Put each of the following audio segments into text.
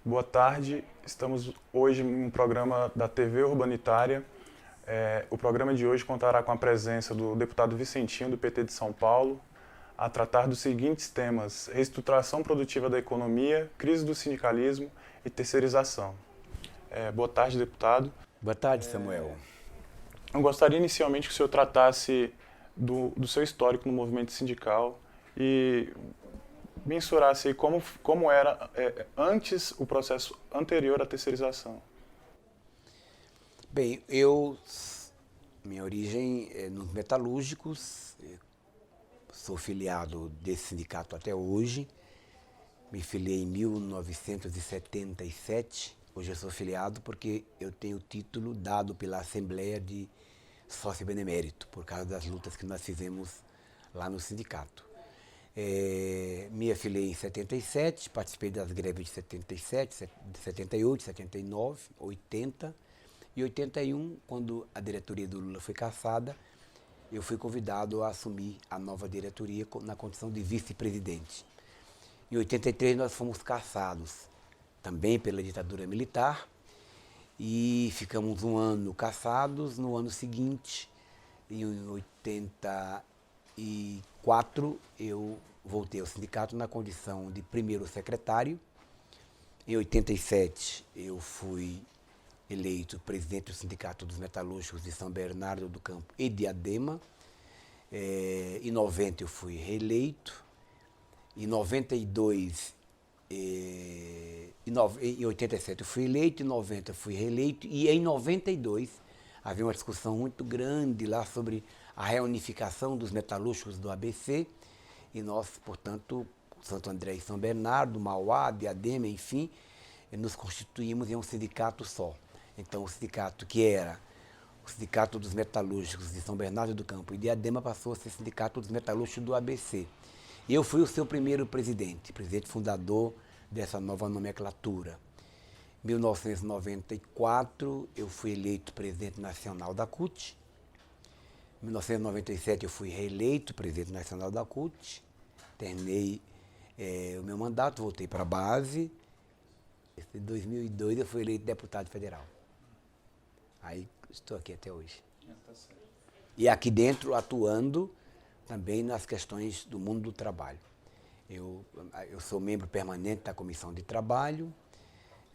Boa tarde, estamos hoje em um programa da TV Urbanitária. O programa de hoje contará com a presença do deputado Vicentinho, do PT de São Paulo, a tratar dos seguintes temas: reestruturação produtiva da economia, crise do sindicalismo e terceirização. Boa tarde, deputado. Boa tarde, Samuel. Eu gostaria inicialmente que o senhor tratasse do seu histórico no movimento sindical e mensurasse aí como era antes o processo anterior à terceirização. Bem, minha origem é nos metalúrgicos, sou filiado desse sindicato até hoje, me filiei em 1977, hoje eu sou filiado porque eu tenho o título dado pela Assembleia de Sócio Benemérito, por causa das lutas que nós fizemos lá no sindicato. Me afiliei em 77, participei das greves de 77, 78, 79, 80 e 81, quando a diretoria do Lula foi cassada, eu fui convidado a assumir a nova diretoria na condição de vice-presidente. Em 83 nós fomos cassados, também pela ditadura militar, e ficamos um ano cassados. No ano seguinte, em 84, eu voltei ao sindicato na condição de primeiro secretário. Em 87, eu fui eleito presidente do Sindicato dos Metalúrgicos de São Bernardo do Campo e Diadema. Em 90 eu fui reeleito. Em 92, em 87 eu fui eleito, em 90 eu fui reeleito, e em 92 havia uma discussão muito grande lá sobre a reunificação dos metalúrgicos do ABC, e nós, portanto, Santo André e São Bernardo, Mauá, Diadema, enfim, nos constituímos em um sindicato só. Então, o sindicato que era o Sindicato dos Metalúrgicos de São Bernardo do Campo e Diadema passou a ser Sindicato dos Metalúrgicos do ABC. Eu fui o seu primeiro presidente fundador dessa nova nomenclatura. Em 1994, eu fui eleito presidente nacional da CUT. Em 1997, eu fui reeleito presidente nacional da CUT. Terminei o meu mandato, voltei para a base. Em 2002, eu fui eleito deputado federal. Aí estou aqui até hoje. E aqui dentro, atuando também nas questões do mundo do trabalho. Eu sou membro permanente da Comissão de Trabalho,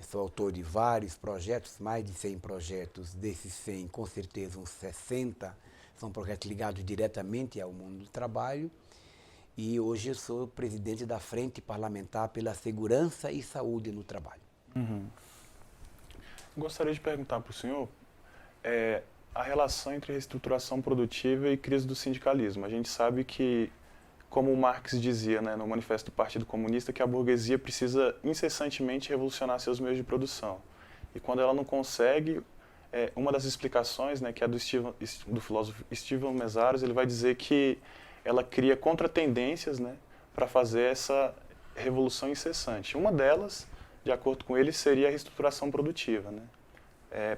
sou autor de vários projetos, mais de 100 projetos. Desses 100, com certeza uns 60 são projetos ligados diretamente ao mundo do trabalho. E hoje eu sou presidente da Frente Parlamentar pela Segurança e Saúde no Trabalho. Gostaria de perguntar para o senhor a relação entre reestruturação produtiva e crise do sindicalismo. A gente sabe que, como o Marx dizia, né, no Manifesto do Partido Comunista, que a burguesia precisa incessantemente revolucionar seus meios de produção. E quando ela não consegue, uma das explicações, né, que é do filósofo Stephen Meszaros, ele vai dizer que ela cria contratendências, né, para fazer essa revolução incessante. Uma delas, de acordo com ele, seria a reestruturação produtiva, né?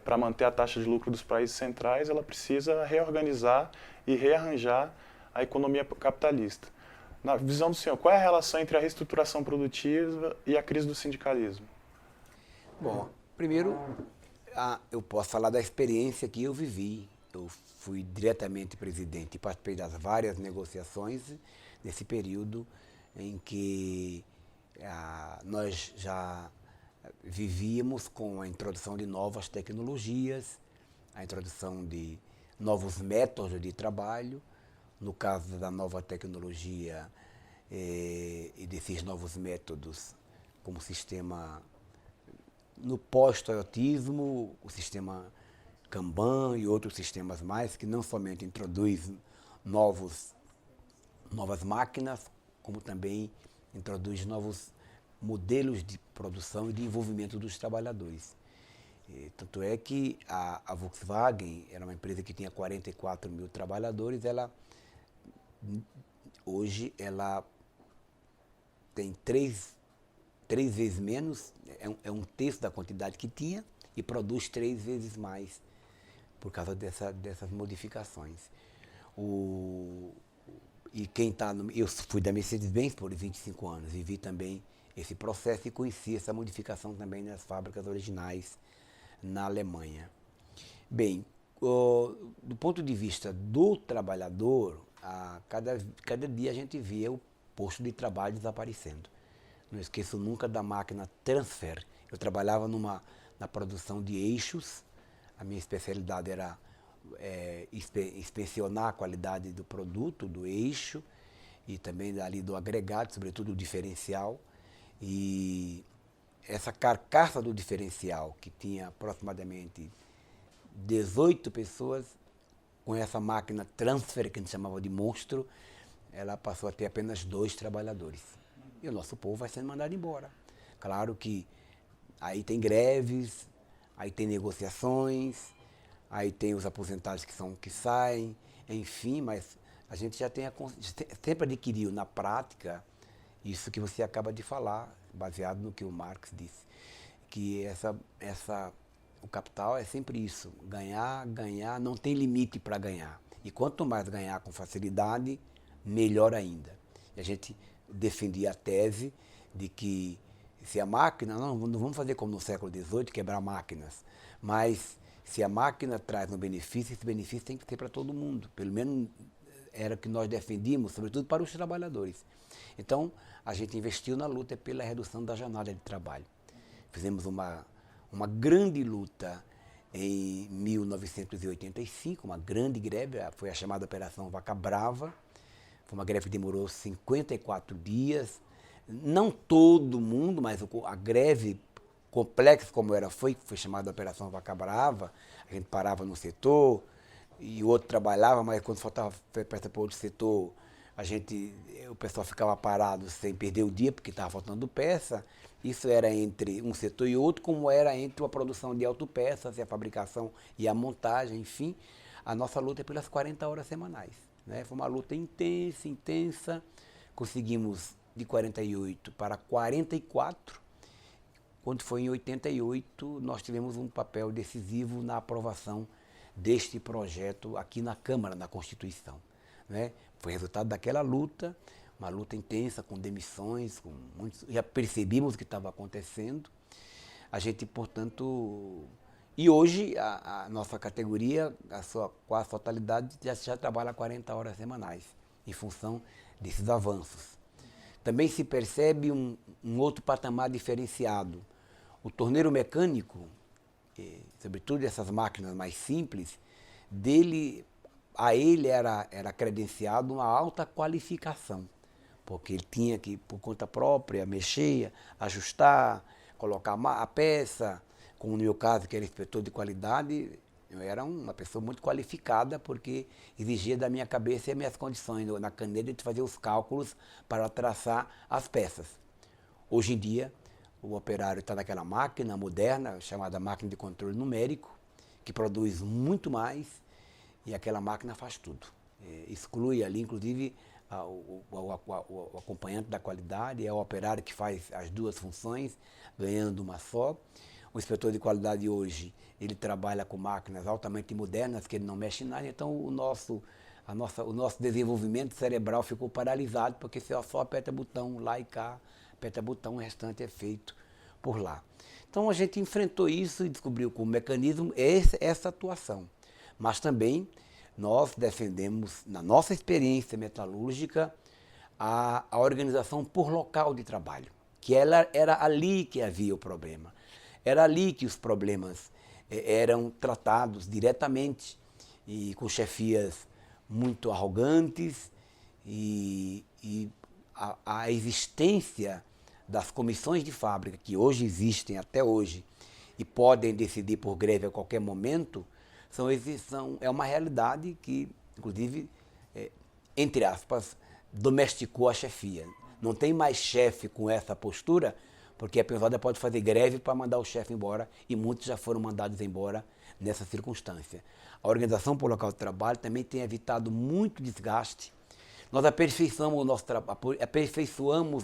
Para manter a taxa de lucro dos países centrais, ela precisa reorganizar e rearranjar a economia capitalista. Na visão do senhor, qual é a relação entre a reestruturação produtiva e a crise do sindicalismo? Bom, primeiro, eu posso falar da experiência que eu vivi. Eu fui diretamente presidente e participei das várias negociações nesse período em que nós já vivíamos com a introdução de novas tecnologias, a introdução de novos métodos de trabalho. No caso da nova tecnologia e desses novos métodos, como sistema no pós-toyotismo, o sistema Kanban e outros sistemas mais, que não somente introduz novas máquinas, como também introduz novos modelos de produção e de envolvimento dos trabalhadores. Tanto é que a Volkswagen era uma empresa que tinha 44 mil trabalhadores, hoje ela tem três vezes menos, é um terço da quantidade que tinha, e produz 3 vezes mais por causa dessas modificações. Eu fui da Mercedes-Benz por 25 anos e vi também esse processo e conheci essa modificação também nas fábricas originais na Alemanha. Bem, do ponto de vista do trabalhador, cada dia a gente via o posto de trabalho desaparecendo. Não esqueço nunca da máquina Transfer. Eu trabalhava na produção de eixos. A minha especialidade era inspecionar a qualidade do produto, do eixo, e também ali do agregado, sobretudo o diferencial. E essa carcaça do diferencial, que tinha aproximadamente 18 pessoas, com essa máquina Transfer, que a gente chamava de monstro, ela passou a ter apenas 2 trabalhadores. E o nosso povo vai sendo mandado embora. Claro que aí tem greves, aí tem negociações, aí tem os aposentados que saem, enfim, mas a gente já sempre adquiriu na prática isso que você acaba de falar, baseado no que o Marx disse, que o capital é sempre isso, ganhar, ganhar, não tem limite para ganhar. E quanto mais ganhar com facilidade, melhor ainda. E a gente defendia a tese de que se a máquina, não vamos fazer como no século XVIII, quebrar máquinas, mas se a máquina traz um benefício, esse benefício tem que ser para todo mundo. Pelo menos era o que nós defendíamos, sobretudo para os trabalhadores. Então, a gente investiu na luta pela redução da jornada de trabalho. Fizemos uma grande luta em 1985, uma grande greve, foi a chamada Operação Vaca Brava. Foi uma greve que demorou 54 dias. Não todo mundo, mas a greve complexa como foi chamada Operação Vaca Brava. A gente parava no setor e o outro trabalhava, mas quando faltava peça para outro setor, o pessoal ficava parado sem perder o dia, porque estava faltando peça. Isso era entre um setor e outro, como era entre a produção de autopeças e a fabricação e a montagem, enfim. A nossa luta é pelas 40 horas semanais. Né? Foi uma luta intensa. Conseguimos de 48 para 44. Quando foi em 88, nós tivemos um papel decisivo na aprovação deste projeto aqui na Câmara, na Constituição. Né? Foi resultado daquela luta, uma luta intensa, com demissões, já percebimos o que estava acontecendo. A gente, portanto... E hoje a nossa categoria, quase a totalidade, já trabalha 40 horas semanais, em função desses avanços. Também se percebe um outro patamar diferenciado. O torneiro mecânico, sobretudo essas máquinas mais simples, a ele era credenciado uma alta qualificação, porque ele tinha que, por conta própria, mexer, ajustar, colocar a peça. Como no meu caso, que era inspetor de qualidade, eu era uma pessoa muito qualificada, porque exigia da minha cabeça e as minhas condições na caneta de fazer os cálculos para traçar as peças. Hoje em dia, o operário está naquela máquina moderna, chamada máquina de controle numérico, que produz muito mais, e aquela máquina faz tudo. Exclui ali, inclusive, o acompanhante da qualidade, é o operário que faz as duas funções, ganhando uma só. O inspetor de qualidade hoje, ele trabalha com máquinas altamente modernas, que ele não mexe em nada, então o nosso desenvolvimento cerebral ficou paralisado, porque você só aperta botão lá e cá, aperta botão, o restante é feito por lá. Então a gente enfrentou isso e descobriu como mecanismo essa atuação. Mas também nós defendemos, na nossa experiência metalúrgica, a organização por local de trabalho, que era ali que havia o problema. Era ali que os problemas eram tratados diretamente e com chefias muito arrogantes e a existência das comissões de fábrica, que hoje existem até hoje e podem decidir por greve a qualquer momento, é uma realidade que, inclusive, entre aspas, domesticou a chefia. Não tem mais chefe com essa postura, porque a pesada pode fazer greve para mandar o chefe embora, e muitos já foram mandados embora nessa circunstância. A organização por local de trabalho também tem evitado muito desgaste. Nós aperfeiçoamos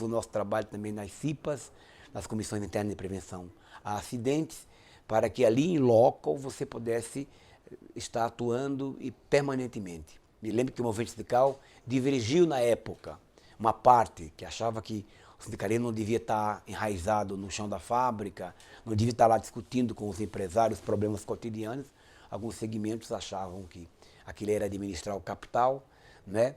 o nosso trabalho também nas CIPAs, nas Comissões Internas de Prevenção a Acidentes, para que ali em loco você pudesse estar atuando e permanentemente. Me lembro que o movimento sindical divergiu na época. Uma parte que achava que O sindicalismo não devia estar enraizado no chão da fábrica, não devia estar lá discutindo com os empresários problemas cotidianos. Alguns segmentos achavam que aquilo era administrar o capital, né?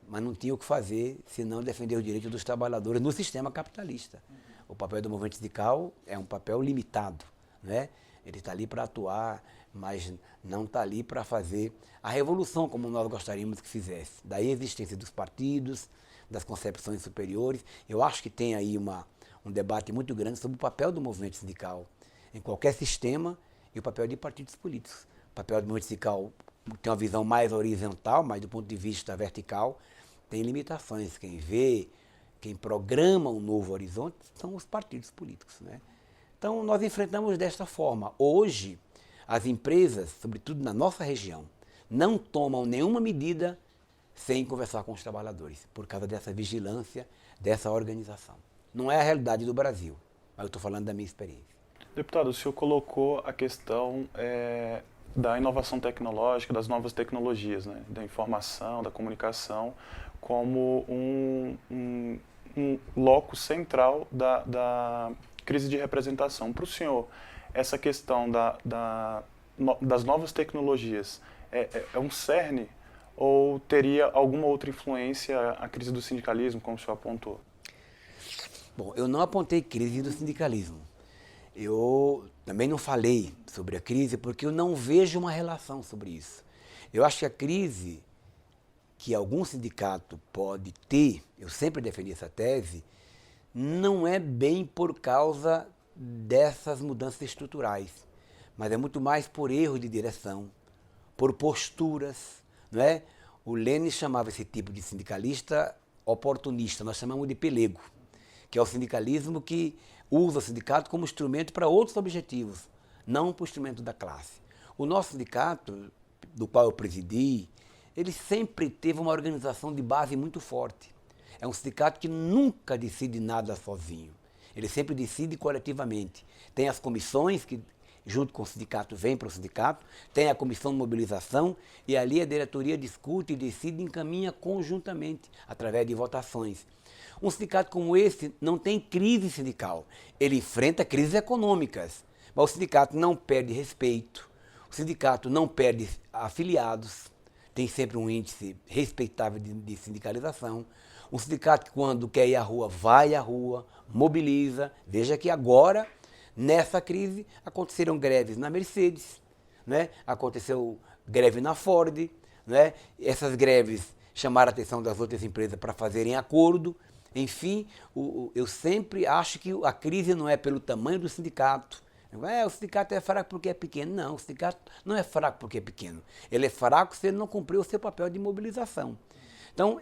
Mas não tinha o que fazer senão defender os direitos dos trabalhadores no sistema capitalista. O papel do movimento sindical é um papel limitado, né? Ele está ali para atuar, mas não está ali para fazer a revolução como nós gostaríamos que fizesse. Daí a existência dos partidos, das concepções superiores. Eu acho que tem aí um debate muito grande sobre o papel do movimento sindical em qualquer sistema e o papel de partidos políticos. O papel do movimento sindical tem uma visão mais horizontal, mas do ponto de vista vertical tem limitações. Quem vê, quem programa um novo horizonte são os partidos políticos, né? Então nós enfrentamos desta forma. Hoje, as empresas, sobretudo na nossa região, não tomam nenhuma medida sem conversar com os trabalhadores, por causa dessa vigilância, dessa organização. Não é a realidade do Brasil, mas eu estou falando da minha experiência. Deputado, o senhor colocou a questão da inovação tecnológica, das novas tecnologias, né, da informação, da comunicação, como um loco central da crise de representação. Para o senhor, essa questão das novas tecnologias é um cerne ou teria alguma outra influência a crise do sindicalismo, como o senhor apontou? Bom, eu não apontei crise do sindicalismo. Eu também não falei sobre a crise porque eu não vejo uma relação sobre isso. Eu acho que a crise que algum sindicato pode ter, eu sempre defendi essa tese, não é bem por causa dessas mudanças estruturais, mas é muito mais por erro de direção, por posturas, não é? O Lênin chamava esse tipo de sindicalista oportunista, nós chamamos de pelego, que é o sindicalismo que usa o sindicato como instrumento para outros objetivos, não para o instrumento da classe. O nosso sindicato, do qual eu presidi, ele sempre teve uma organização de base muito forte. É um sindicato que nunca decide nada sozinho. Ele sempre decide coletivamente. Tem as comissões que, junto com o sindicato, vêm para o sindicato, tem a comissão de mobilização e ali a diretoria discute e decide e encaminha conjuntamente, através de votações. Um sindicato como esse não tem crise sindical. Ele enfrenta crises econômicas, mas o sindicato não perde respeito, o sindicato não perde afiliados, tem sempre um índice respeitável de sindicalização. Um sindicato que, quando quer ir à rua, vai à rua, mobiliza. Veja que agora, nessa crise, aconteceram greves na Mercedes, né? Aconteceu greve na Ford, né? Essas greves chamaram a atenção das outras empresas para fazerem acordo. Enfim, eu sempre acho que a crise não é pelo tamanho do sindicato. O sindicato é fraco porque é pequeno. Não, o sindicato não é fraco porque é pequeno. Ele é fraco se ele não cumpriu o seu papel de mobilização. Então,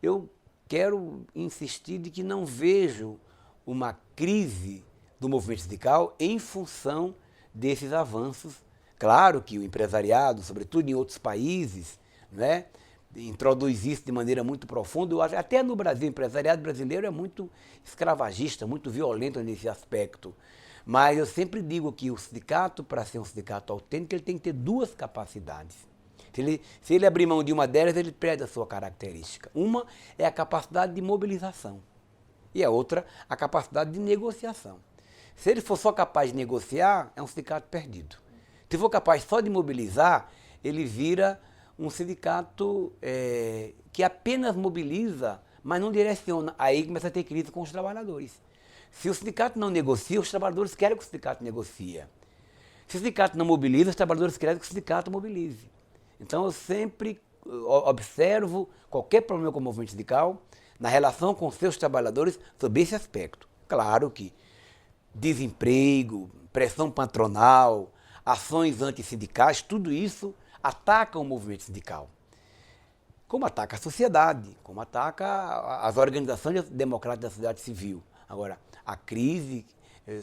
eu quero insistir de que não vejo uma crise do movimento sindical em função desses avanços. Claro que o empresariado, sobretudo em outros países, né, introduz isso de maneira muito profunda. Eu acho, até no Brasil, o empresariado brasileiro é muito escravagista, muito violento nesse aspecto. Mas eu sempre digo que o sindicato, para ser um sindicato autêntico, ele tem que ter duas capacidades. Se ele abrir mão de uma delas, ele perde a sua característica. Uma é a capacidade de mobilização e a outra, a capacidade de negociação. Se ele for só capaz de negociar, é um sindicato perdido. Se for capaz só de mobilizar, ele vira um sindicato que apenas mobiliza, mas não direciona. Aí começa a ter crise com os trabalhadores. Se o sindicato não negocia, os trabalhadores querem que o sindicato negocie. Se o sindicato não mobiliza, os trabalhadores querem que o sindicato mobilize. Então eu sempre observo qualquer problema com o movimento sindical na relação com seus trabalhadores sob esse aspecto. Claro que desemprego, pressão patronal, ações antissindicais, tudo isso ataca o movimento sindical. Como ataca a sociedade, como ataca as organizações democráticas da sociedade civil. Agora, a crise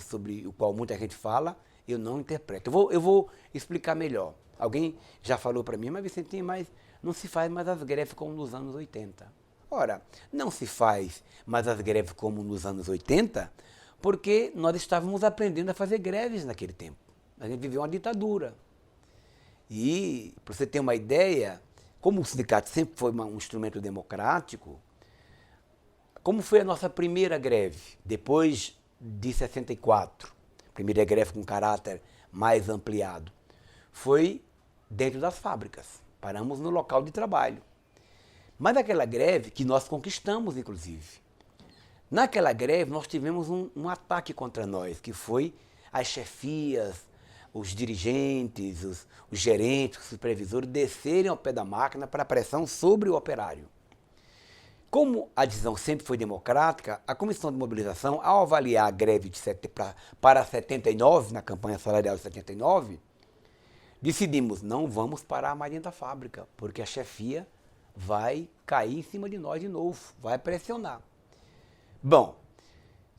sobre o qual muita gente fala, eu não interpreto. Eu vou explicar melhor. Alguém já falou para mim, mas Vicentinho, mas não se faz mais as greves como nos anos 80. Ora, não se faz mais as greves como nos anos 80, porque nós estávamos aprendendo a fazer greves naquele tempo. A gente viveu uma ditadura. E, para você ter uma ideia, como o sindicato sempre foi um instrumento democrático, Como foi a nossa primeira greve, depois de 64, primeira greve com caráter mais ampliado, foi dentro das fábricas. Paramos no local de trabalho. Mas naquela greve, que nós conquistamos, inclusive, naquela greve nós tivemos um ataque contra nós, que foi as chefias, os dirigentes, os gerentes, os supervisores descerem ao pé da máquina para pressão sobre o operário. Como a decisão sempre foi democrática, a Comissão de Mobilização, ao avaliar a greve para 79, na campanha salarial de 79, decidimos, não vamos parar mais dentro da fábrica, porque a chefia vai cair em cima de nós de novo, vai pressionar. Bom,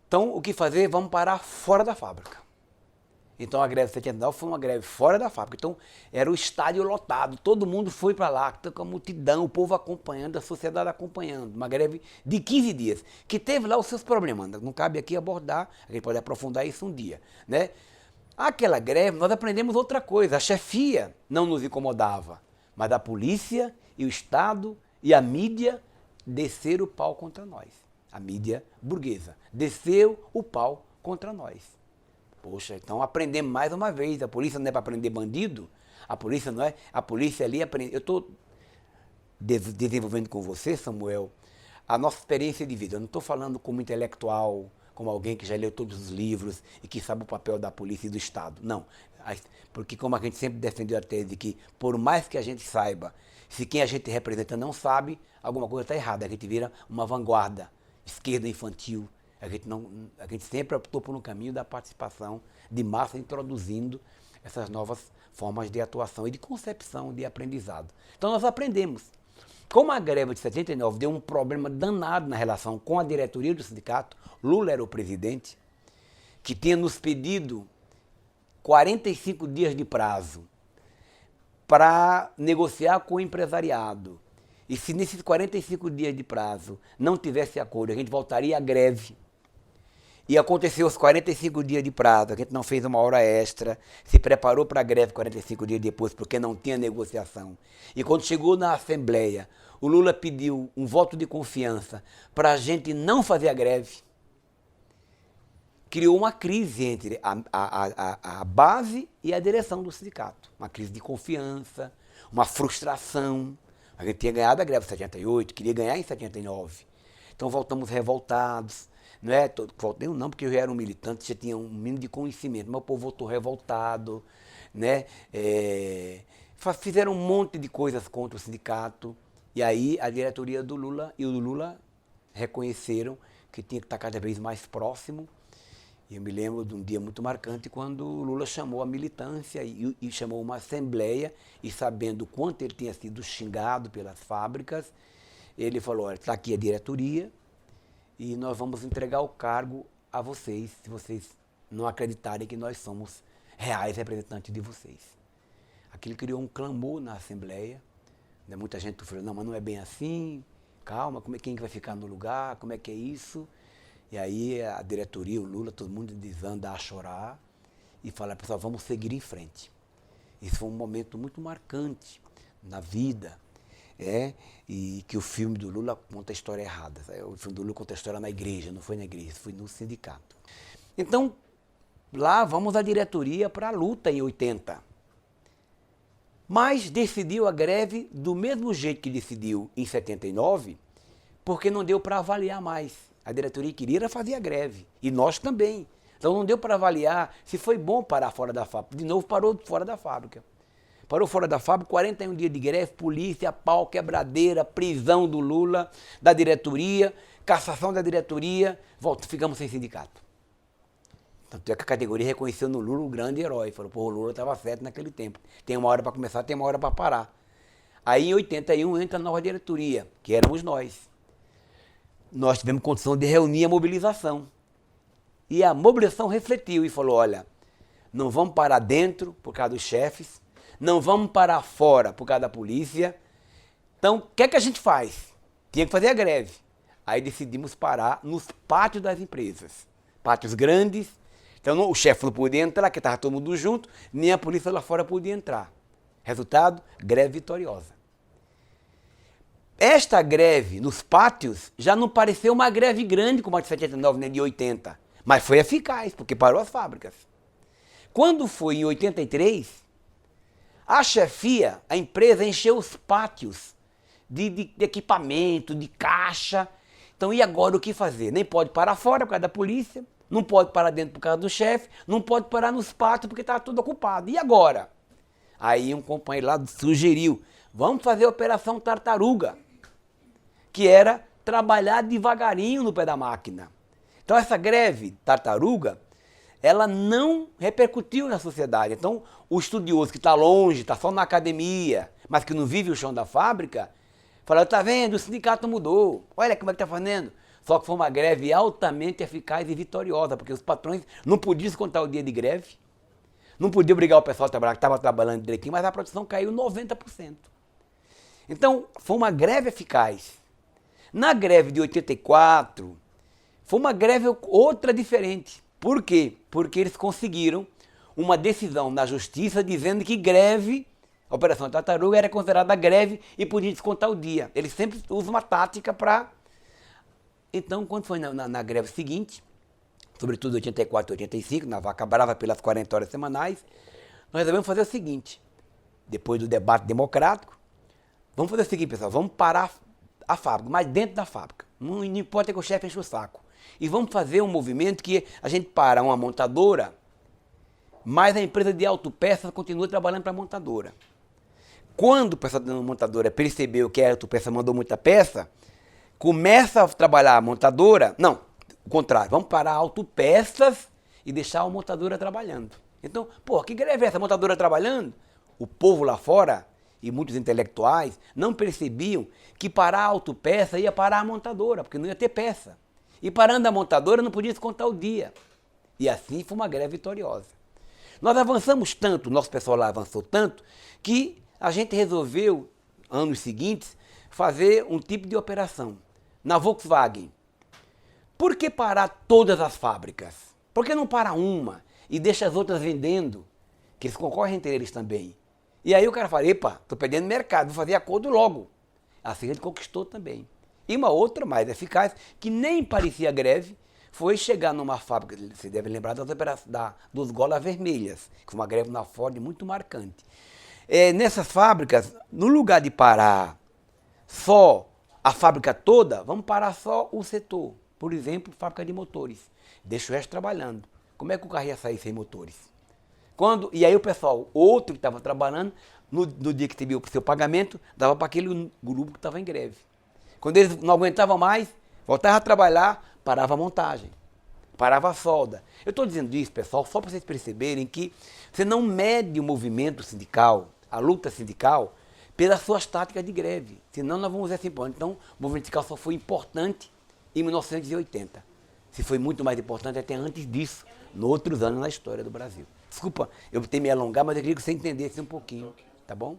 então o que fazer? Vamos parar fora da fábrica. Então a greve de 79 foi uma greve fora da fábrica. Então era o estádio lotado, todo mundo foi para lá, com a multidão, o povo acompanhando, a sociedade acompanhando. Uma greve de 15 dias, que teve lá os seus problemas. Não cabe aqui abordar, a gente pode aprofundar isso um dia, né? Aquela greve, nós aprendemos outra coisa. A chefia não nos incomodava, mas a polícia e o Estado e a mídia desceram o pau contra nós. A mídia burguesa desceu o pau contra nós. Poxa, então aprendemos mais uma vez. A polícia não é para prender bandido, a polícia não é. A polícia ali aprende. Eu estou desenvolvendo com você, Samuel, a nossa experiência de vida. Eu não estou falando como intelectual, como alguém que já leu todos os livros e que sabe o papel da polícia e do Estado. Não. Porque como a gente sempre defendeu a tese de que, por mais que a gente saiba, se quem a gente representa não sabe, alguma coisa está errada. A gente vira uma vanguarda, esquerda infantil. A gente sempre optou por um caminho da participação de massa, introduzindo essas novas formas de atuação e de concepção de aprendizado. Então nós aprendemos. Como a greve de 79 deu um problema danado na relação com a diretoria do sindicato, Lula era o presidente, que tinha nos pedido 45 dias de prazo para negociar com o empresariado. E se nesses 45 dias de prazo não tivesse acordo, a gente voltaria à greve. E aconteceu os 45 dias de prazo, a gente não fez uma hora extra, se preparou para a greve 45 dias depois, porque não tinha negociação. E quando chegou na Assembleia, o Lula pediu um voto de confiança para a gente não fazer a greve. Criou uma crise entre a base e a direção do sindicato. Uma crise de confiança, uma frustração. A gente tinha ganhado a greve em 78, queria ganhar em 79. Então voltamos revoltados. Não é? Eu não, porque eu já era um militante, já tinha um mínimo de conhecimento, mas o povo voltou revoltado, né? Fizeram um monte de coisas contra o sindicato, e aí a diretoria do Lula e o do Lula reconheceram que tinha que estar cada vez mais próximo. E eu me lembro de um dia muito marcante quando o Lula chamou a militância e chamou uma assembleia, e sabendo o quanto ele tinha sido xingado pelas fábricas, ele falou, olha, está aqui a diretoria, e nós vamos entregar o cargo a vocês, se vocês não acreditarem que nós somos reais representantes de vocês. Aquilo criou um clamor na Assembleia, né? Muita gente falou, não, mas não é bem assim, calma, quem vai ficar no lugar, como é que é isso? E aí a diretoria, o Lula, todo mundo desanda a chorar e fala, pessoal, vamos seguir em frente. Isso foi um momento muito marcante na vida, e que o filme do Lula conta a história errada. O filme do Lula conta a história na igreja, não foi na igreja, foi no sindicato. Então, lá vamos à diretoria para a luta em 80. Mas decidiu a greve do mesmo jeito que decidiu em 79, porque não deu para avaliar mais. A diretoria queria fazer a greve, e nós também. Então não deu para avaliar se foi bom parar fora da fábrica. De novo parou fora da fábrica. Parou fora da fábrica, 41 dias de greve, polícia, pau, quebradeira, prisão do Lula, da diretoria, cassação da diretoria, ficamos sem sindicato. Tanto é que a categoria reconheceu no Lula o grande herói. Falou, pô, o Lula estava certo naquele tempo. Tem uma hora para começar, tem uma hora para parar. Aí em 81 entra a nova diretoria, que éramos nós. Nós tivemos condição de reunir a mobilização. E a mobilização refletiu e falou, olha, não vamos parar dentro por causa dos chefes, não vamos parar fora por causa da polícia. Então, o que é que a gente faz? Tinha que fazer a greve. Aí decidimos parar nos pátios das empresas. Pátios grandes. Então, o chefe não podia entrar, que estava todo mundo junto, nem a polícia lá fora podia entrar. Resultado, greve vitoriosa. esta greve nos pátios já não pareceu uma greve grande como a de 79 nem de 80, mas foi eficaz, porque parou as fábricas. Quando foi em 83, a chefia, a empresa encheu os pátios de equipamento, de caixa. Então, e agora o que fazer? Nem pode parar fora por causa da polícia, não pode parar dentro por causa do chefe, não pode parar nos pátios porque está tudo ocupado. E agora? Aí um companheiro lá sugeriu, vamos fazer a Operação Tartaruga, que era trabalhar devagarinho no pé da máquina. Então essa greve tartaruga, ela não repercutiu na sociedade. Então o estudioso que está longe, está só na academia, mas que não vive o chão da fábrica, fala, tá vendo, o sindicato mudou, olha como é que está fazendo. Só que foi uma greve altamente eficaz e vitoriosa, porque os patrões não podiam descontar o dia de greve, não podiam obrigar o pessoal a trabalhar, que estava trabalhando direitinho, mas a produção caiu 90%. Então foi uma greve eficaz. Na greve de 84, foi uma greve outra diferente. Por quê? Porque eles conseguiram uma decisão na justiça dizendo que greve, a Operação Tartaruga era considerada greve e podia descontar o dia. Eles sempre usam uma tática para... Então, quando foi na greve seguinte, sobretudo 84 e 85, na vaca brava pelas 40 horas semanais, nós resolvemos fazer o seguinte, depois do debate democrático, vamos fazer o seguinte, pessoal, vamos parar a fábrica, mas dentro da fábrica. Não importa que o chefe enche o saco. E vamos fazer um movimento que a gente para uma montadora, mas a empresa de autopeças continua trabalhando para a montadora. Quando o pessoal da montadora percebeu que a autopeça mandou muita peça, começa a trabalhar a montadora, não, o contrário, vamos parar autopeças e deixar a montadora trabalhando. Então, pô, que greve é essa, a montadora trabalhando? O povo lá fora e muitos intelectuais não percebiam que parar a autopeça ia parar a montadora, porque não ia ter peça. E parando a montadora não podia descontar o dia. E assim foi uma greve vitoriosa. Nós avançamos tanto, o nosso pessoal lá avançou tanto, que a gente resolveu, anos seguintes, fazer um tipo de operação. Na Volkswagen, por que parar todas as fábricas? Por que não para uma e deixa as outras vendendo? Que eles concorrem entre eles também. E aí o cara fala, epa, estou perdendo mercado, vou fazer acordo logo. Assim a gente conquistou também. E uma outra mais eficaz, que nem parecia greve, foi chegar numa fábrica, você deve lembrar dos golas vermelhas, que foi uma greve na Ford muito marcante. Nessas fábricas, no lugar de parar só a fábrica toda, vamos parar só o setor. Por exemplo, fábrica de motores. Deixa o resto trabalhando. Como é que o carro ia sair sem motores? E aí o pessoal, outro que estava trabalhando, no dia que teve o seu pagamento, dava para aquele grupo que estava em greve. Quando eles não aguentavam mais, voltavam a trabalhar, parava a montagem, parava a solda. Eu estou dizendo isso, pessoal, só para vocês perceberem que você não mede o movimento sindical, a luta sindical, pelas suas táticas de greve. Senão nós vamos ver assim, então o movimento sindical só foi importante em 1980. Se foi muito mais importante até antes disso, em outros anos na história do Brasil. Desculpa, eu tenho me alongar, mas eu queria que você entendesse um pouquinho, tá bom?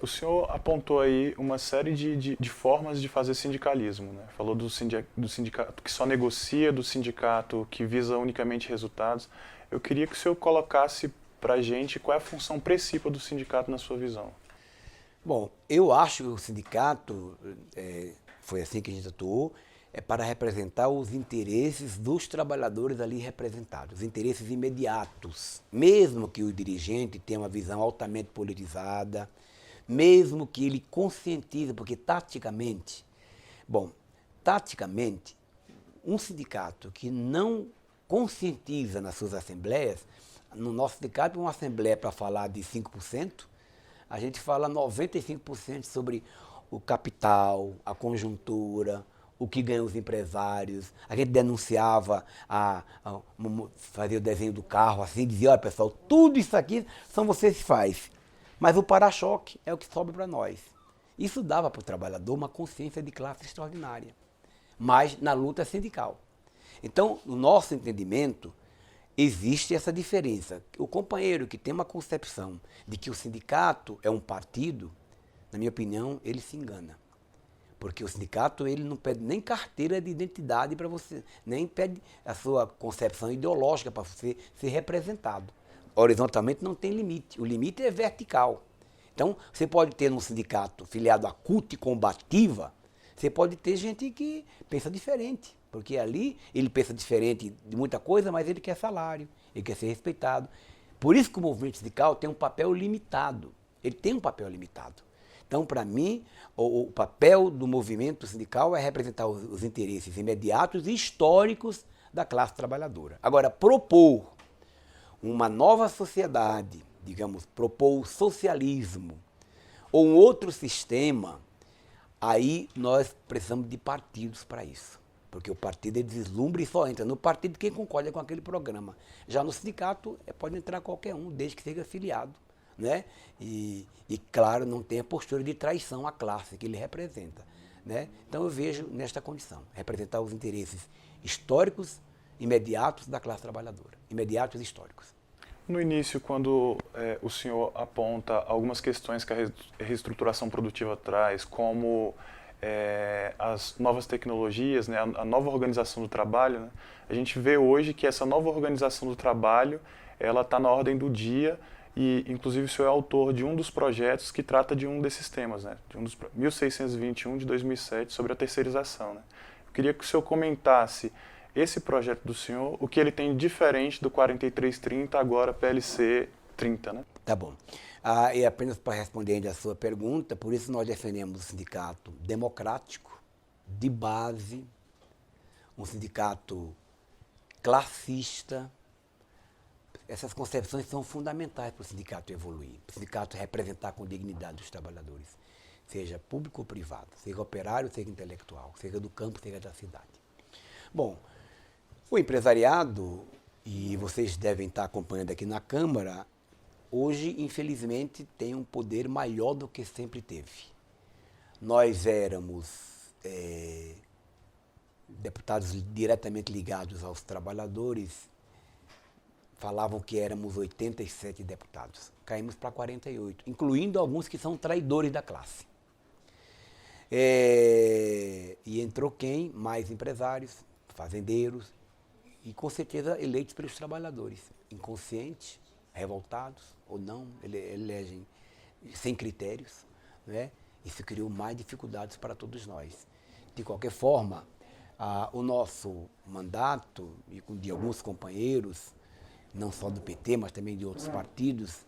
O senhor apontou aí uma série de formas de fazer sindicalismo, né? Falou do sindicato que só negocia, do sindicato que visa unicamente resultados. Eu queria que o senhor colocasse para a gente qual é a função principal do sindicato na sua visão. Bom, eu acho que o sindicato, foi assim que a gente atuou, é para representar os interesses dos trabalhadores ali representados, os interesses imediatos. Mesmo que o dirigente tenha uma visão altamente politizada, mesmo que ele conscientize, porque taticamente, um sindicato que não conscientiza nas suas assembleias, no nosso sindicato, uma assembleia para falar de 5%, a gente fala 95% sobre o capital, a conjuntura, o que ganham os empresários. A gente denunciava, fazia o desenho do carro, assim, dizia, olha pessoal, tudo isso aqui são vocês que faz. Mas o para-choque é o que sobra para nós. Isso dava para o trabalhador uma consciência de classe extraordinária, mas na luta sindical. Então, no nosso entendimento, existe essa diferença. O companheiro que tem uma concepção de que o sindicato é um partido, na minha opinião, ele se engana. Porque o sindicato ele não pede nem carteira de identidade para você, nem pede a sua concepção ideológica para você ser representado. Horizontalmente não tem limite, o limite é vertical. Então, você pode ter num sindicato filiado à CUT combativa, você pode ter gente que pensa diferente, porque ali ele pensa diferente de muita coisa, mas ele quer salário, ele quer ser respeitado. Por isso que o movimento sindical tem um papel limitado. Ele tem um papel limitado. Então, para mim, o papel do movimento sindical é representar os interesses imediatos e históricos da classe trabalhadora. Agora, propor uma nova sociedade, digamos, propor o socialismo ou um outro sistema, aí nós precisamos de partidos para isso. Porque o partido ele deslumbra e só entra no partido quem concorda com aquele programa. Já no sindicato pode entrar qualquer um, desde que seja afiliado. Né? E claro, não tem a postura de traição à classe que ele representa. Né? Então eu vejo nesta condição, representar os interesses históricos imediatos da classe trabalhadora. Imediatos e históricos. No início, quando o senhor aponta algumas questões que a reestruturação produtiva traz, como as novas tecnologias, né, a nova organização do trabalho, né, a gente vê hoje que essa nova organização do trabalho ela está na ordem do dia e, inclusive, o senhor é autor de um dos projetos que trata de um desses temas, né, de um dos 1621 de 2007, sobre a terceirização. Né. Eu queria que o senhor comentasse esse projeto do senhor, o que ele tem diferente do 4330, agora PLC 30, né? Tá bom. E apenas para responder a sua pergunta, por isso nós defendemos um sindicato democrático, de base, um sindicato classista. Essas concepções são fundamentais para o sindicato evoluir, para o sindicato representar com dignidade os trabalhadores, seja público ou privado, seja operário, seja intelectual, seja do campo, seja da cidade. Bom, o empresariado, e vocês devem estar acompanhando aqui na Câmara, hoje, infelizmente, tem um poder maior do que sempre teve. Nós éramos deputados diretamente ligados aos trabalhadores, falavam que éramos 87 deputados. Caímos para 48, incluindo alguns que são traidores da classe. E entrou quem? Mais empresários, fazendeiros, e com certeza eleitos pelos trabalhadores, inconscientes, revoltados ou não, elegem sem critérios, né? Isso criou mais dificuldades para todos nós. De qualquer forma, o nosso mandato, e de alguns companheiros, não só do PT, mas também de outros partidos,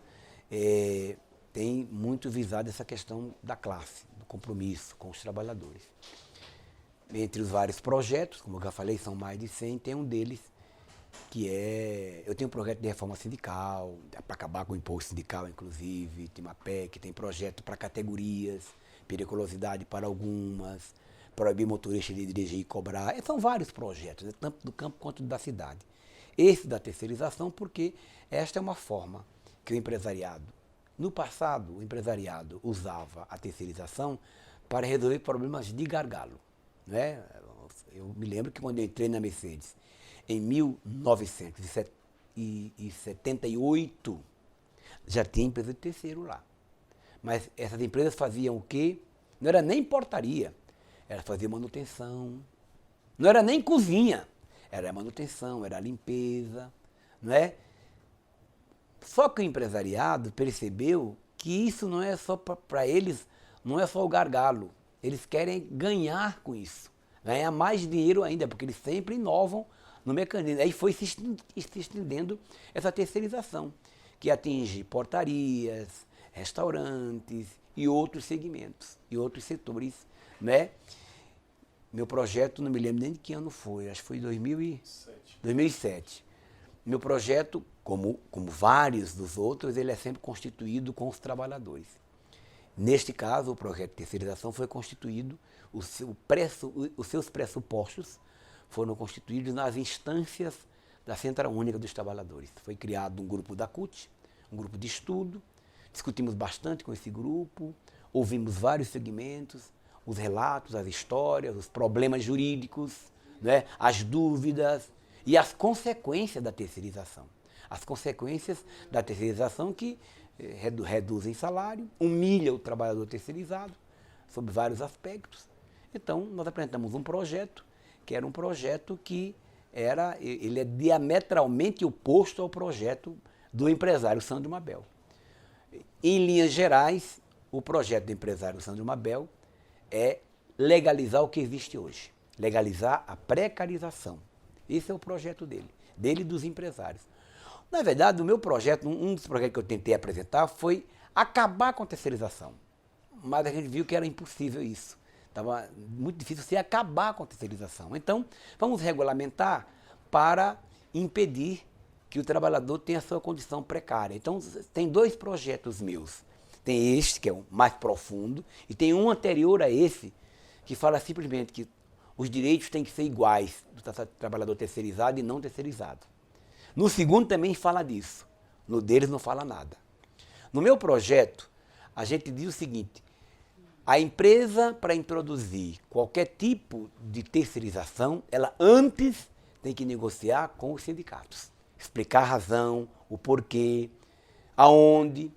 tem muito visado essa questão da classe, do compromisso com os trabalhadores. Entre os vários projetos, como eu já falei, são mais de 100, tem um deles que eu tenho um projeto de reforma sindical, para acabar com o imposto sindical, inclusive, tem uma PEC, tem projeto para categorias, periculosidade para algumas, proibir motorista de dirigir e cobrar. São vários projetos, né, tanto do campo quanto da cidade. Esse da terceirização, porque esta é uma forma que o empresariado, no passado, o empresariado usava a terceirização para resolver problemas de gargalo. Né? Eu me lembro que quando eu entrei na Mercedes, em 1978, já tinha empresa de terceiro lá. Mas essas empresas faziam o quê? Não era nem portaria, elas faziam manutenção. Não era nem cozinha, era manutenção, era limpeza. Não é? Só que o empresariado percebeu que isso não é só para eles, não é só o gargalo. Eles querem ganhar com isso, ganhar mais dinheiro ainda, porque eles sempre inovam no mecanismo. Aí foi se estendendo essa terceirização, que atinge portarias, restaurantes e outros segmentos, e outros setores. Né? Meu projeto, não me lembro nem de que ano foi, acho que foi 2007. Meu projeto, como vários dos outros, ele é sempre constituído com os trabalhadores. Neste caso, o projeto de terceirização foi constituído, os seus pressupostos foram constituídos nas instâncias da Central Única dos Trabalhadores. Foi criado um grupo da CUT, um grupo de estudo, discutimos bastante com esse grupo, ouvimos vários segmentos, os relatos, as histórias, os problemas jurídicos, né, as dúvidas e as consequências da terceirização. As consequências da terceirização que reduzem salário, humilha o trabalhador terceirizado, sob vários aspectos. Então, nós apresentamos um projeto, que era um projeto que ele é diametralmente oposto ao projeto do empresário Sandro Mabel. em linhas gerais, o projeto do empresário Sandro Mabel é legalizar o que existe hoje, legalizar a precarização. Esse é o projeto dele e dos empresários. Na verdade, o meu projeto, um dos projetos que eu tentei apresentar foi acabar com a terceirização. Mas a gente viu que era impossível isso. Estava muito difícil você acabar com a terceirização. Então, vamos regulamentar para impedir que o trabalhador tenha a sua condição precária. Então, tem 2 projetos meus. Tem este, que é o mais profundo, e tem um anterior a esse, que fala simplesmente que os direitos têm que ser iguais do trabalhador terceirizado e não terceirizado. No segundo também fala disso. No deles não fala nada. No meu projeto, a gente diz o seguinte: a empresa, para introduzir qualquer tipo de terceirização, ela antes tem que negociar com os sindicatos. Explicar a razão, o porquê, aonde.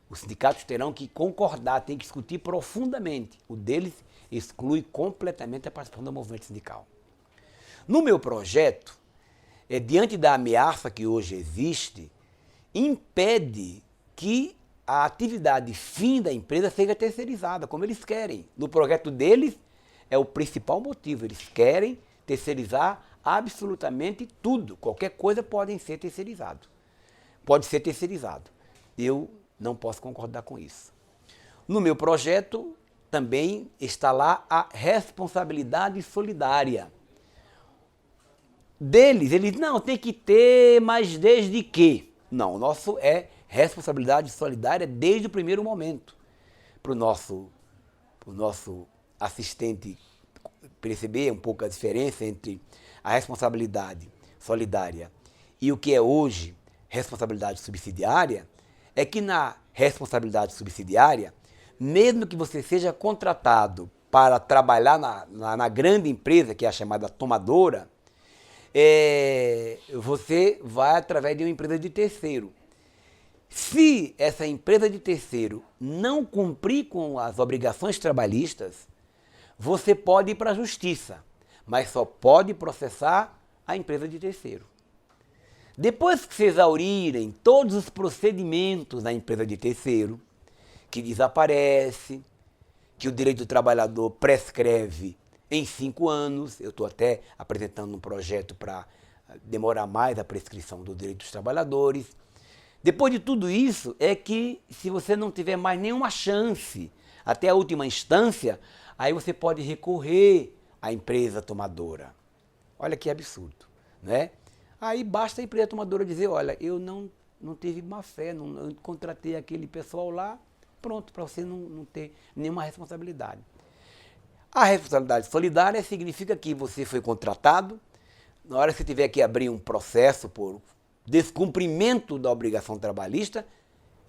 Os sindicatos terão que concordar, tem que discutir profundamente. O deles exclui completamente a participação do movimento sindical. No meu projeto, diante da ameaça que hoje existe, impede que a atividade fim da empresa seja terceirizada, como eles querem. No projeto deles, é o principal motivo. Eles querem terceirizar absolutamente tudo. Qualquer coisa pode ser terceirizado. Pode ser terceirizado. Eu não posso concordar com isso. No meu projeto, também está lá a responsabilidade solidária. Deles, eles não, tem que ter, mas desde que? Não, o nosso é responsabilidade solidária desde o primeiro momento. Para o nosso assistente perceber um pouco a diferença entre a responsabilidade solidária e o que é hoje responsabilidade subsidiária, é que na responsabilidade subsidiária, mesmo que você seja contratado para trabalhar na grande empresa, que é a chamada tomadora, você vai através de uma empresa de terceiro. Se essa empresa de terceiro não cumprir com as obrigações trabalhistas, você pode ir para a justiça, mas só pode processar a empresa de terceiro. Depois que se exaurirem todos os procedimentos da empresa de terceiro, que desaparece, que o direito do trabalhador prescreve em 5 anos, eu estou até apresentando um projeto para demorar mais a prescrição do direito dos trabalhadores. Depois de tudo isso, é que se você não tiver mais nenhuma chance até a última instância, aí você pode recorrer à empresa tomadora. Olha que absurdo, né? Aí basta a empresa tomadora dizer, olha, eu não tive má fé, eu contratei aquele pessoal lá, pronto, para você não ter nenhuma responsabilidade. A responsabilidade solidária significa que você foi contratado, na hora que você tiver que abrir um processo por descumprimento da obrigação trabalhista,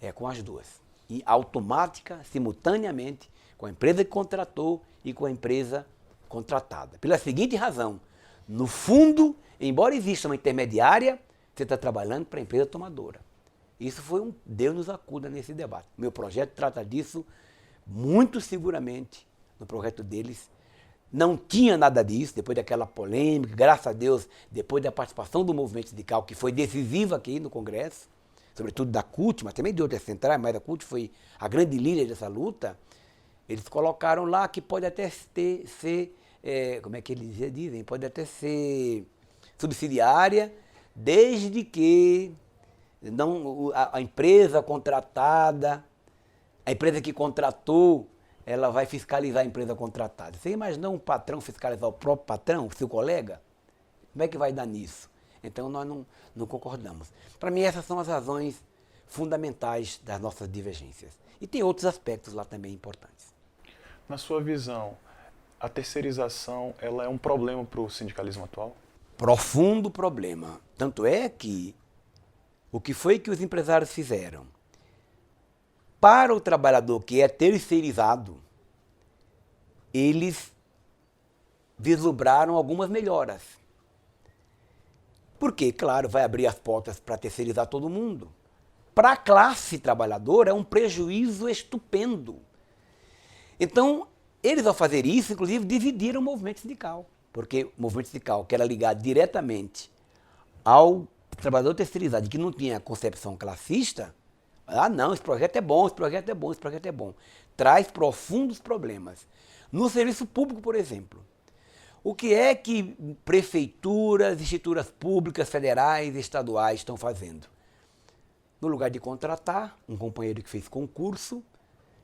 é com as duas. E automática, simultaneamente, com a empresa que contratou e com a empresa contratada. Pela seguinte razão, no fundo, embora exista uma intermediária, você está trabalhando para a empresa tomadora. Isso foi Deus nos acuda nesse debate. Meu projeto trata disso muito seguramente. No projeto deles não tinha nada disso, depois daquela polêmica, graças a Deus, depois da participação do movimento sindical, que foi decisiva aqui no Congresso, sobretudo da CUT, mas também de outras centrais, mas a CUT foi a grande líder dessa luta, eles colocaram lá que pode até ser, como é que eles dizem, pode até ser subsidiária, desde que não, a empresa contratada, a empresa que contratou, ela vai fiscalizar a empresa contratada. Você imaginou um patrão fiscalizar o próprio patrão, o seu colega? Como é que vai dar nisso? Então nós não concordamos. Para mim essas são as razões fundamentais das nossas divergências. E tem outros aspectos lá também importantes. Na sua visão, a terceirização ela é um problema para o sindicalismo atual? Profundo problema. Tanto é que o que foi que os empresários fizeram? Para o trabalhador que é terceirizado, eles vislumbraram algumas melhoras. Porque, claro, vai abrir as portas para terceirizar todo mundo. Para a classe trabalhadora é um prejuízo estupendo. Então, eles ao fazer isso, inclusive, dividiram o movimento sindical. Porque o movimento sindical, que era ligado diretamente ao trabalhador terceirizado, que não tinha concepção classista, Ah, não, esse projeto é bom, esse projeto é bom, esse projeto é bom. Traz profundos problemas. No serviço público, por exemplo, o que é que prefeituras, instituições públicas, federais e estaduais estão fazendo? No lugar de contratar um companheiro que fez concurso,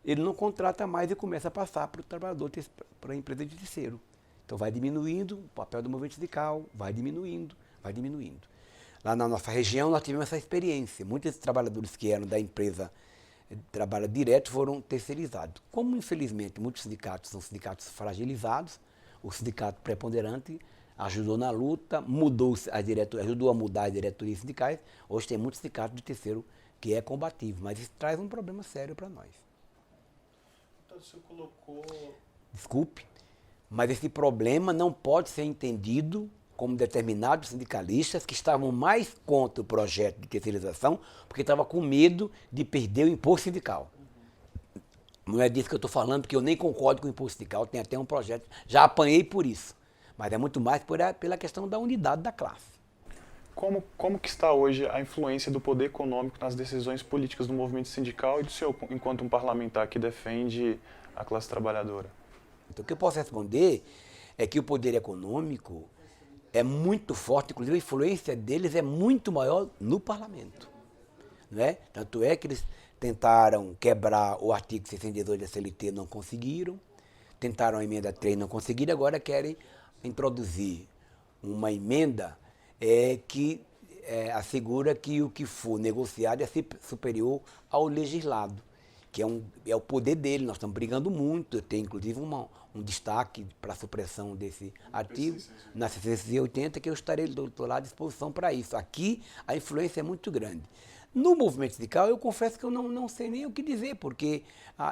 ele não contrata mais e começa a passar para o trabalhador, para a empresa de terceiro. Então vai diminuindo o papel do movimento sindical, vai diminuindo, vai diminuindo. Lá na nossa região nós tivemos essa experiência. Muitos trabalhadores que eram da empresa de trabalho direto foram terceirizados. Como infelizmente muitos sindicatos são sindicatos fragilizados, o sindicato preponderante ajudou na luta, ajudou a mudar as diretorias sindicais. Hoje tem muitos sindicatos de terceiro que é combativo, mas isso traz um problema sério para nós. Então, o senhor colocou... Desculpe, mas esse problema não pode ser entendido como determinados sindicalistas que estavam mais contra o projeto de terceirização porque estavam com medo de perder o imposto sindical. Não é disso que eu estou falando, porque eu nem concordo com o imposto sindical, tem até um projeto, já apanhei por isso, mas é muito mais pela questão da unidade da classe. Como que está hoje a influência do poder econômico nas decisões políticas do movimento sindical e do senhor, enquanto um parlamentar que defende a classe trabalhadora? Então, o que eu posso responder é que o poder econômico é muito forte, inclusive a influência deles é muito maior no parlamento. Né? Tanto é que eles tentaram quebrar o artigo 62 da CLT, não conseguiram, tentaram a emenda 3, não conseguiram, agora querem introduzir uma emenda que assegura que o que for negociado é superior ao legislado, que é o poder dele. Nós estamos brigando muito, tem inclusive um destaque para a supressão desse artigo na 680, que eu estarei do outro lado à disposição para isso. Aqui a influência é muito grande. No movimento sindical, eu confesso que eu não sei nem o que dizer, porque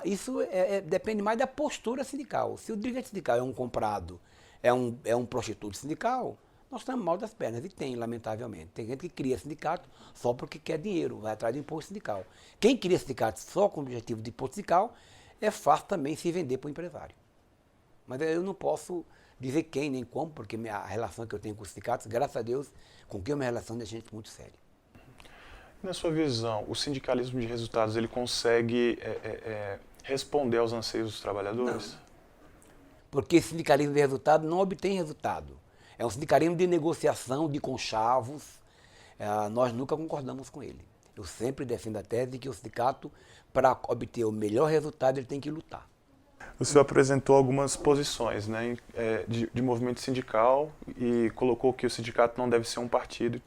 isso depende mais da postura sindical. Se o dirigente sindical é um comprado, é um prostituto sindical, nós estamos mal das pernas, e tem, lamentavelmente. Tem gente que cria sindicato só porque quer dinheiro, vai atrás do imposto sindical. Quem cria sindicato só com o objetivo de imposto sindical, é fácil também se vender para o empresário. Mas eu não posso dizer quem nem como, porque a relação que eu tenho com os sindicatos, graças a Deus, com quem eu me relaciono é gente muito séria. Na sua visão, o sindicalismo de resultados ele consegue responder aos anseios dos trabalhadores? Não. Porque sindicalismo de resultado não obtém resultado. É um sindicalismo de negociação, de conchavos. Nós nunca concordamos com ele. Eu sempre defendo a tese de que o sindicato, para obter o melhor resultado, ele tem que lutar. O senhor apresentou algumas posições, né, de movimento sindical e colocou que o sindicato não deve ser um partido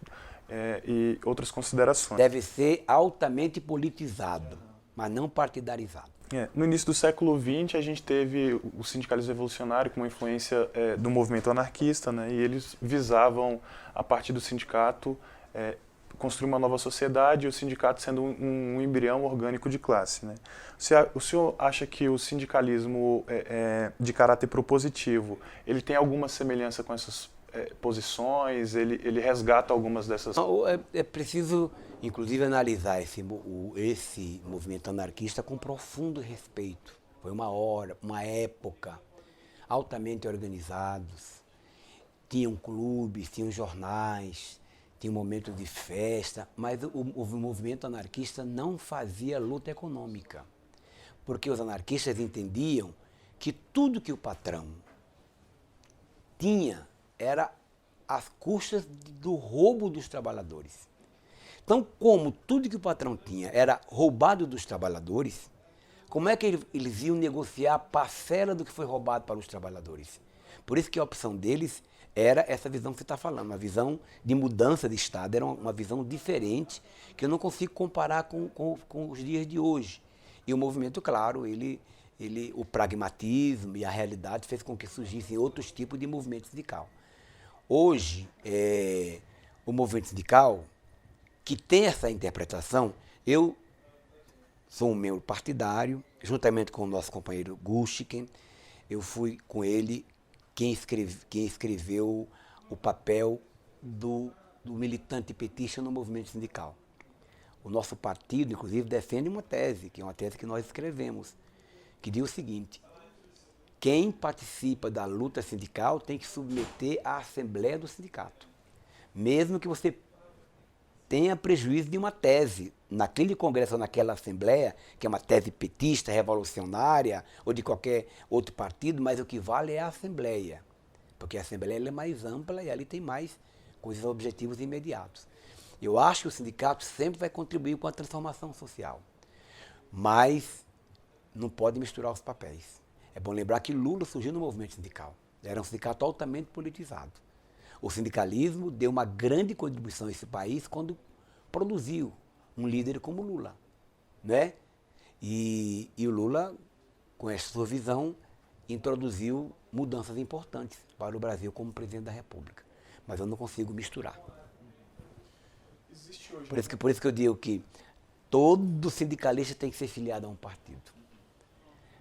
e outras considerações. Deve ser altamente politizado, mas não partidarizado. No início do século XX, a gente teve o sindicalismo revolucionário com uma influência do movimento anarquista, né, e eles visavam, a partir do sindicato, construir uma nova sociedade, e o sindicato sendo um embrião orgânico de classe. Né. O senhor acha que o sindicalismo de caráter propositivo, ele tem alguma semelhança com essas posições, ele resgata algumas dessas... É preciso, inclusive, analisar esse movimento anarquista com profundo respeito. Foi uma época, altamente organizados, tinham clubes, tinham jornais, tinham momentos de festa, mas o movimento anarquista não fazia luta econômica, porque os anarquistas entendiam que tudo que o patrão tinha era às custas do roubo dos trabalhadores. Então, como tudo que o patrão tinha era roubado dos trabalhadores, como é que eles iam negociar a parcela do que foi roubado para os trabalhadores? Por isso que a opção deles era essa visão que você está falando, uma visão de mudança de Estado, era uma visão diferente, que eu não consigo comparar com os dias de hoje. E o movimento, claro, o pragmatismo e a realidade fez com que surgissem outros tipos de movimento sindical. Hoje, o movimento sindical, que tem essa interpretação, eu sou um membro partidário, juntamente com o nosso companheiro Gushkin, eu fui com ele quem escreveu o papel do militante petista no movimento sindical. O nosso partido, inclusive, defende uma tese, que é uma tese que nós escrevemos, que diz o seguinte: quem participa da luta sindical tem que submeter à assembleia do sindicato. Mesmo que você tenha prejuízo de uma tese naquele congresso ou naquela assembleia, que é uma tese petista, revolucionária, ou de qualquer outro partido, mas o que vale é a assembleia. Porque a assembleia ela é mais ampla e ali tem mais coisas, objetivos imediatos. Eu acho que o sindicato sempre vai contribuir com a transformação social, mas não pode misturar os papéis. É bom lembrar que Lula surgiu no movimento sindical. Era um sindicato altamente politizado. O sindicalismo deu uma grande contribuição a esse país quando produziu um líder como Lula, né? E o Lula, com essa sua visão, introduziu mudanças importantes para o Brasil como presidente da República. Mas eu não consigo misturar. Por isso que eu digo que todo sindicalista tem que ser filiado a um partido,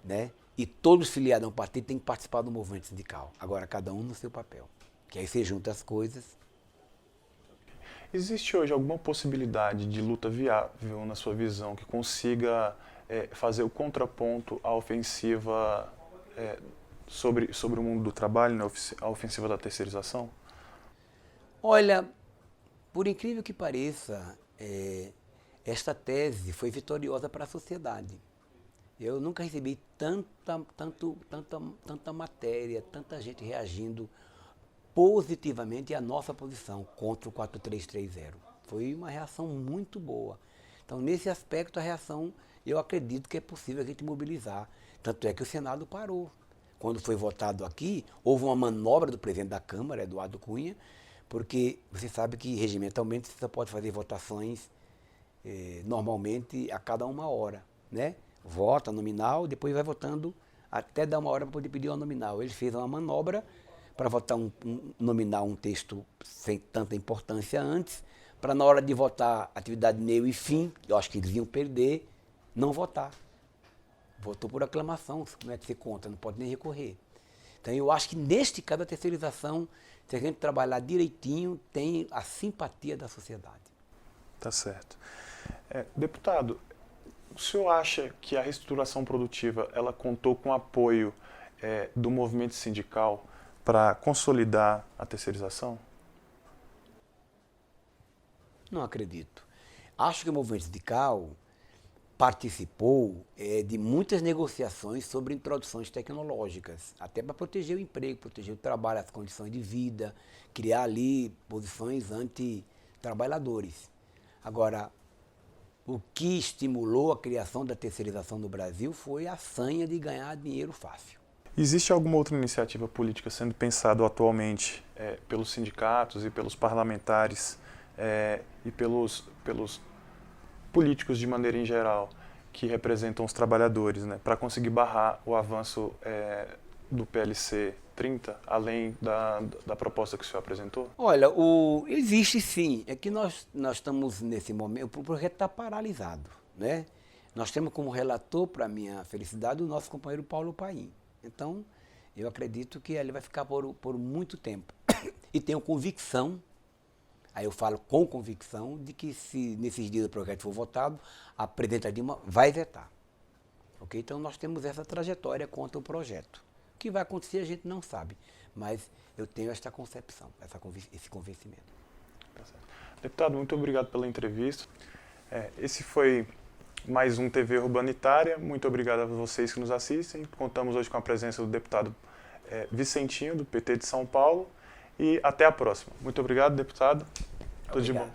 né? E todos filiados a um partido têm que participar do movimento sindical. Agora, cada um no seu papel. Que aí você junta as coisas. Existe hoje alguma possibilidade de luta viável, na sua visão, que consiga fazer o contraponto à ofensiva sobre o mundo do trabalho, né, a ofensiva da terceirização? Olha, por incrível que pareça, esta tese foi vitoriosa para a sociedade. Eu nunca recebi tanta matéria, tanta gente reagindo positivamente à nossa posição contra o 4330. Foi uma reação muito boa. Então, nesse aspecto, a reação, eu acredito que é possível a gente mobilizar. Tanto é que o Senado parou. Quando foi votado aqui, houve uma manobra do presidente da Câmara, Eduardo Cunha, porque você sabe que regimentalmente você só pode fazer votações normalmente a cada 1 hora, né? Vota nominal, depois vai votando até dar 1 hora para poder pedir uma nominal. Ele fez uma manobra para votar nominal um texto sem tanta importância antes, para na hora de votar atividade meio e fim, eu acho que eles iam perder, não votar. Votou por aclamação, como é que você conta, não pode nem recorrer. Então eu acho que neste caso a terceirização, se a gente trabalhar direitinho, tem a simpatia da sociedade. Tá certo. Deputado, o senhor acha que a reestruturação produtiva ela contou com o apoio do movimento sindical para consolidar a terceirização? Não acredito. Acho que o movimento sindical participou de muitas negociações sobre introduções tecnológicas, até para proteger o emprego, proteger o trabalho, as condições de vida, criar ali posições anti-trabalhadores. Agora, o que estimulou a criação da terceirização no Brasil foi a sanha de ganhar dinheiro fácil. Existe alguma outra iniciativa política sendo pensada atualmente pelos sindicatos e pelos parlamentares e pelos políticos de maneira em geral que representam os trabalhadores, né, para conseguir barrar o avanço do PLC 30, além da proposta que o senhor apresentou? Olha, existe sim. É que nós estamos nesse momento, o projeto está paralisado, né? Nós temos como relator, para minha felicidade, o nosso companheiro Paulo Paim. Então, eu acredito que ele vai ficar por muito tempo. E tenho convicção, aí eu falo com convicção, de que se nesses dias o projeto for votado, a presidenta Dilma vai vetar. Okay? Então, nós temos essa trajetória contra o projeto. O que vai acontecer a gente não sabe, mas eu tenho esta concepção, esse convencimento. Tá certo. Deputado, muito obrigado pela entrevista. Esse foi mais um TV Urbanitária. Muito obrigado a vocês que nos assistem. Contamos hoje com a presença do deputado Vicentinho, do PT de São Paulo. E até a próxima. Muito obrigado, deputado. Tudo de bom.